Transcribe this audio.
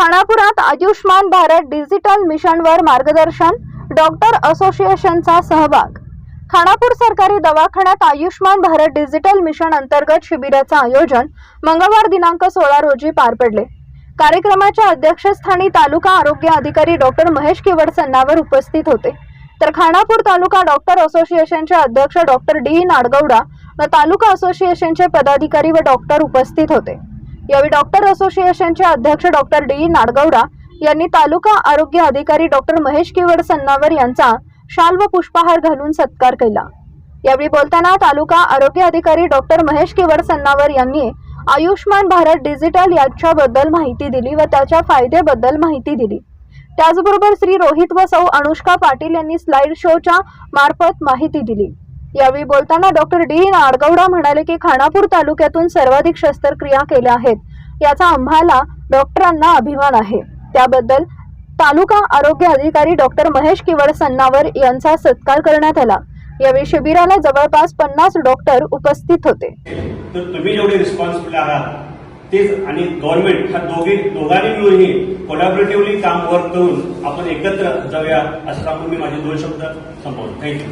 खानापुरात Ayushman Bharat digital मिशनवर मार्गदर्शन, doctor असोसिएशनचा सहभाग। खानापूर सरकारी दवाखान्यात आयुष्मान भारत डिजिटल मिशन अंतर्गत शिबिराचे आयोजन मंगळवार दिनांक 16 रोजी पार पडले। कार्यक्रमाच्या अध्यक्षस्थानी तालुका आरोग्य अधिकारी डॉक्टर महेश केवड सन्नावर उपस्थित होते, तर खानापूर तालुका डॉक्टर असोसिएशनचे अध्यक्ष डॉक्टर डी नाडगौडा व तालुका असोसिएशनचे पदाधिकारी व डॉक्टर उपस्थित होते। यावेळी डॉक्टर असोसिएशनचे अध्यक्ष डॉक्टर डी नाडगौडा यांनी तालुका आरोग्य अधिकारी डॉक्टर महेश केवड सन्नावर यांचा शाल व पुष्पहार घालून सत्कार केला। यावेळी बोलताना तालुका आरोग्य अधिकारी डॉक्टर महेश केवड सन्नावर यांनी आयुष्मान भारत डिजिटल याच्याबद्दल माहिती दिली व त्याच्या फायद्याबद्दल माहिती दिली। त्याचबरोबर श्री रोहित व सौ अनुष्का पाटील यांनी स्लाइड शोच्या मार्फत माहिती दिली। यावेळी बोलताना डॉक्टर डी नाडगौडा म्हणाले की खानापूर तालुक्यातून सर्वाधिक शस्त्रक्रिया केल्या आहेत, याचा आम्हाला डॉक्टरांना अभिमान आहे। त्याबद्दल तालुका आरोग्य अधिकारी डॉक्टर महेश केवड सन्नावर यांचा सत्कार करण्यात आला। यावेळी शिबिराला जवळपास 50 डॉक्टर उपस्थित होते। तर तुम्ही जेवढे रिस्पॉन्सिबल आहात तेच आणि गव्हर्नमेंट ह्या दोघांनी मिळून कोलॅबोरेटिव्हली काम वर्क करून आपण एकत्र जाऊया असं सांगून मी माझे 2 शब्द संपवतो। थँक्यू।